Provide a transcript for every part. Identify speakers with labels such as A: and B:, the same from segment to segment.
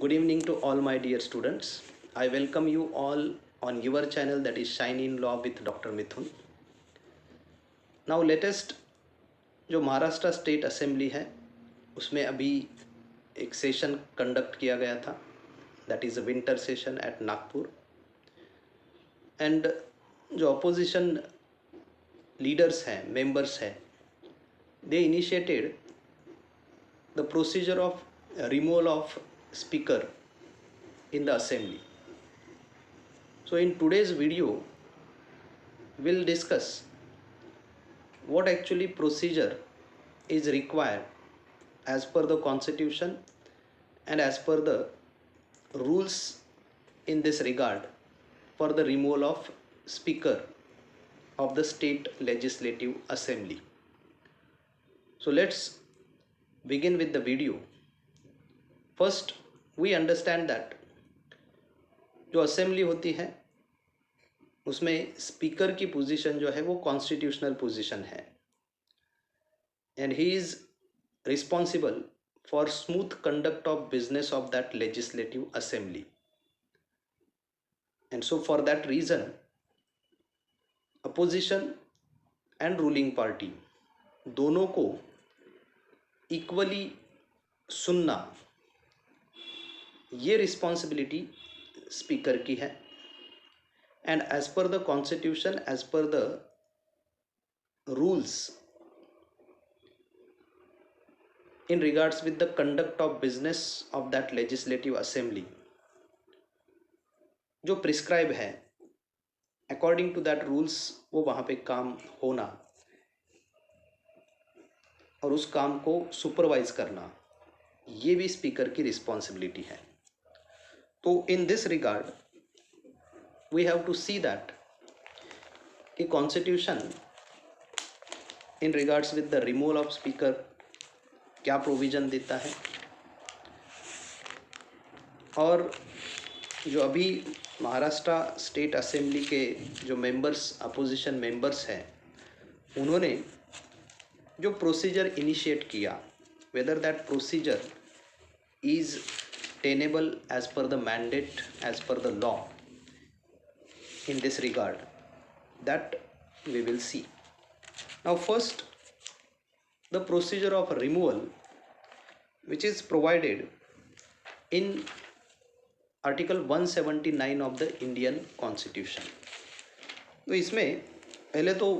A: Good evening to all my dear students. I welcome you all on your channel, that is Shine in Law with Dr. Mithun. Now latest जो Maharashtra state assembly है उसमें अभी एक session conduct किया गया था, that is a winter session at Nagpur. And जो opposition leaders हैं, मेंबर्स हैं, they initiated the procedure of removal of speaker in the assembly. So in today's video we'll discuss what actually procedure is required as per the constitution and as per the rules in this regard for the removal of speaker of the state legislative assembly. So let's begin with the video. First we understand that जो assembly होती है उसमें speaker की position जो है वो constitutional position है and he is responsible for smooth conduct of business of that legislative assembly. And so for that reason opposition and ruling party दोनों को इक्वली सुनना, ये रिस्पॉन्सिबिलिटी स्पीकर की है. And as per the constitution, as per the rules in regards with the conduct of business of that legislative assembly, जो prescribe है according to that rules, वो वहाँ पे काम होना और उस काम को सुपरवाइज करना, ये भी स्पीकर की रिस्पॉन्सिबिलिटी है. तो in this regard we have to see that कि constitution in regards with the removal of speaker क्या प्रोविज़न देता है, और जो अभी महाराष्ट्र स्टेट असेंबली के जो मेंबर्स, अपोजिशन मेंबर्स हैं, उन्होंने जो प्रोसीजर इनिशिएट किया, whether that procedure is tenable as per the mandate, as per the law in this regard, that we will see. Now first, the procedure of removal which is provided in article 179 of the Indian Constitution. तो इसमें पहले तो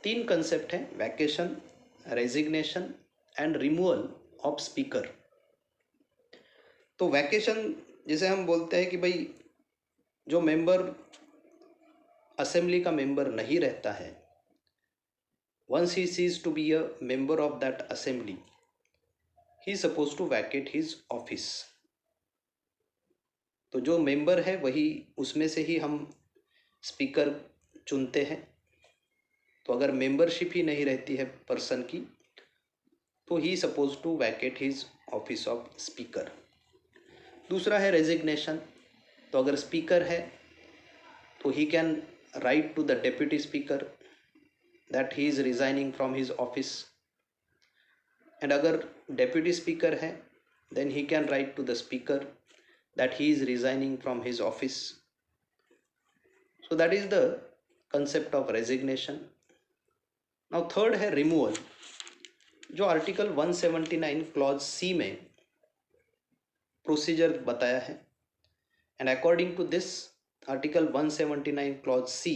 A: 3 concept हैं, vacation, resignation and removal of speaker. तो vacation जैसे हम बोलते हैं कि भाई जो मेंबर असेंबली का मेंबर नहीं रहता है, once he cease to be a member of that assembly, he suppose to vacate his office. तो जो मेंबर है वही, उसमें से ही हम स्पीकर चुनते हैं. तो अगर मेंबरशिप ही नहीं रहती है पर्सन की, तो he suppose to vacate his office of speaker. दूसरा है रेजिग्नेशन. तो अगर स्पीकर है तो he can write to the deputy speaker that he is resigning from his office. And अगर डेप्यूटी स्पीकर है then he can write to the speaker that he is resigning from his office. So that is the concept of resignation. Now third है removal, जो article 179 clause C में procedure बताया है. And according to this article 179 clause c,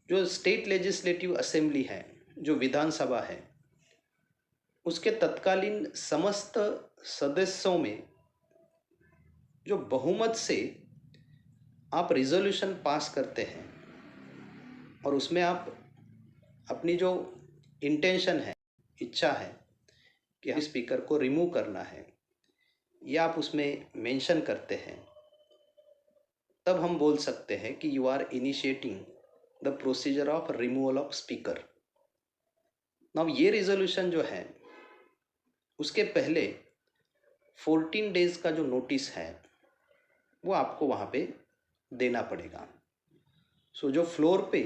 A: जो state legislative assembly है, जो विधानसभा है, उसके तत्कालीन समस्त सदस्यों में जो बहुमत से आप रिजोल्यूशन पास करते हैं और उसमें आप अपनी जो इंटेंशन है, इच्छा है कि स्पीकर को रिमूव करना है, या आप उसमें मेंशन करते हैं, तब हम बोल सकते हैं कि you are initiating the procedure of removal of speaker. Now ये रिजोल्यूशन जो है, उसके पहले 14 डेज का जो नोटिस है वो आपको वहाँ पे देना पड़ेगा. सो जो फ्लोर पे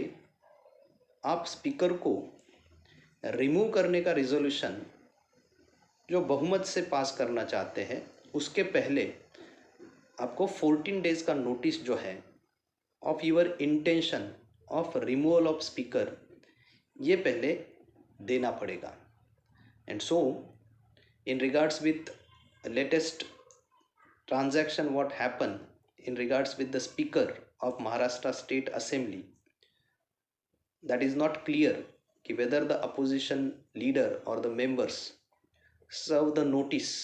A: आप स्पीकर को रिमूव करने का रिजोल्यूशन जो बहुमत से पास करना चाहते हैं उसके पहले आपको 14 डेज का नोटिस जो है of your intention of removal of speaker ये पहले देना पड़ेगा. And so in regards with latest transaction what happened in regards with the speaker of Maharashtra State Assembly, that is not clear ki whether the opposition leader or the members serve the notice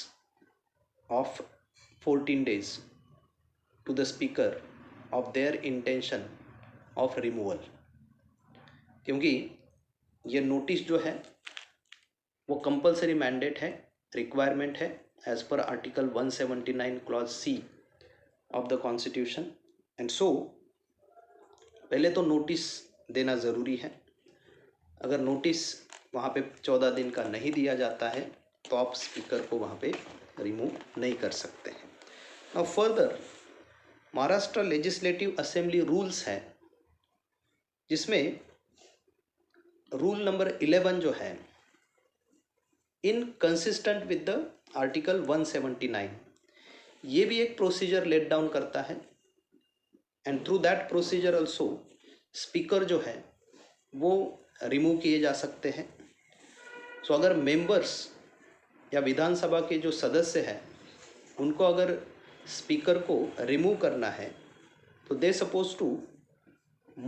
A: of 14 days to the speaker of their intention of removal. क्योंकि ये notice जो है वो compulsory mandate है, requirement है as per article 179 clause c of the constitution. And so पहले तो notice देना ज़रूरी है. अगर नोटिस वहाँ पे 14 दिन का नहीं दिया जाता है तो आप स्पीकर को वहाँ पे रिमूव नहीं कर सकते हैं. Now further Maharashtra legislative assembly rules है जिसमें रूल नंबर 11 जो है इनकंसिस्टेंट विद द आर्टिकल 179 ये भी एक प्रोसीजर लेट डाउन करता है. And through that procedure also speaker जो है वो रिमूव किए जा सकते हैं. सो अगर मेंबर्स या विधानसभा के जो सदस्य हैं उनको अगर स्पीकर को रिमूव करना है तो they suppose to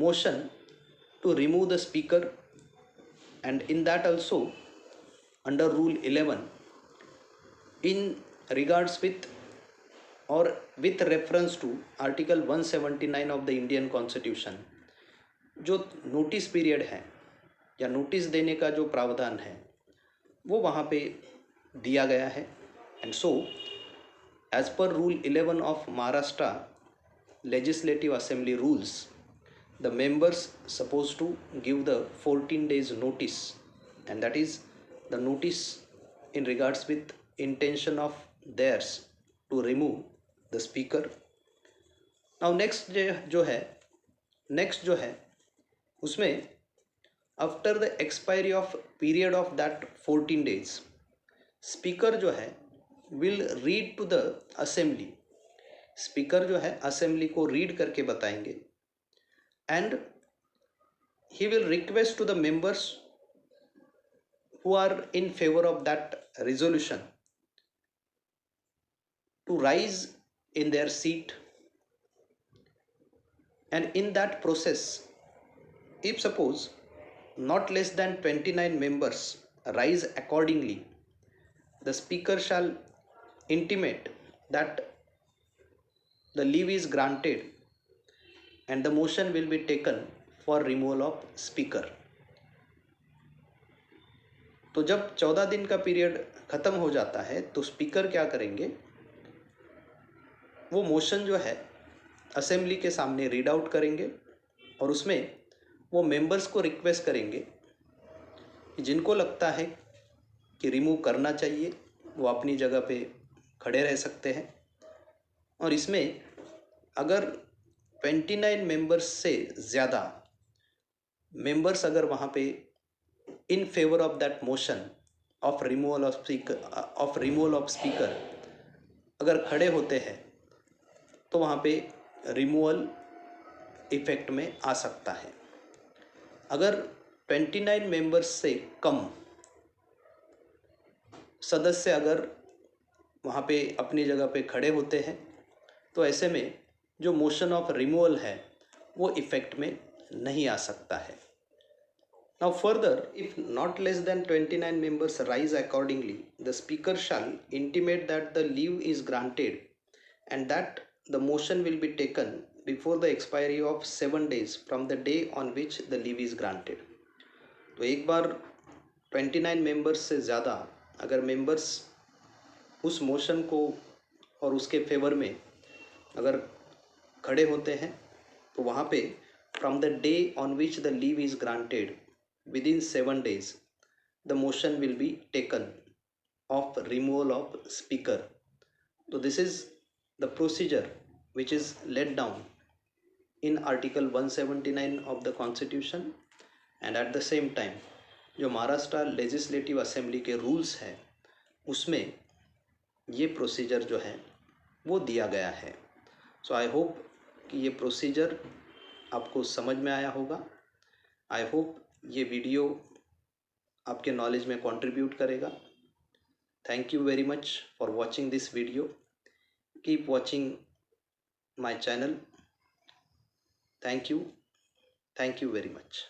A: motion to remove the speaker. And in that also under rule 11 in regards with or with reference to article 179 of the Indian Constitution जो नोटिस पीरियड है या नोटिस देने का जो प्रावधान है वो वहाँ पे दिया गया है. And so as per rule 11 of Maharashtra legislative assembly rules the members suppose to give the 14 days notice, and that is the notice in regards with intention of theirs to remove the speaker. Now next जो है उसमें after the expiry of period of that 14 days speaker जो है will read to the assembly. speaker जो है assembly को read करके बताएंगे and he will request to the members who are in favor of that resolution to rise in their seat. And in that process, if suppose not less than 29 members rise accordingly, the speaker shall intimate that the leave is granted and the motion will be taken for removal of speaker. तो जब 14 दिन का period ख़त्म हो जाता है तो speaker क्या करेंगे, वो मोशन जो है असेंबली के सामने रीड आउट करेंगे और उसमें वो मेंबर्स को रिक्वेस्ट करेंगे कि जिनको लगता है कि रिमूव करना चाहिए वो अपनी जगह पे खड़े रह सकते हैं. और इसमें अगर 29 मेंबर्स से ज़्यादा मेंबर्स अगर वहाँ पे in favor of that motion of removal of speaker अगर खड़े होते हैं तो वहाँ पे रिमूवल इफेक्ट में आ सकता है. अगर 29 मेंबर्स से कम सदस्य अगर वहाँ पे अपनी जगह पे खड़े होते हैं तो ऐसे में जो मोशन ऑफ रिमूवल है वो इफेक्ट में नहीं आ सकता है. Now further, if not less than 29 members rise accordingly, the speaker shall intimate that the leave is granted and that the motion will be taken before the expiry of 7 days from the day on which the leave is granted. तो एक बार 29 members से ज़्यादा अगर members उस motion को और उसके favour में अगर खड़े होते हैं तो वहाँ पे from the day on which the leave is granted within 7 days the motion will be taken of removal of speaker. So this is the procedure which is laid down in article 179 of the constitution. and at the same time जो Maharashtra legislative assembly के rules हैं उसमें ये procedure जो है वो दिया गया है। सो आई होप कि ये प्रोसीजर आपको समझ में आया होगा। आई होप ये वीडियो आपके नॉलेज में कंट्रीब्यूट करेगा। Thank you very much for watching this video. Keep watching my channel. Thank you very much.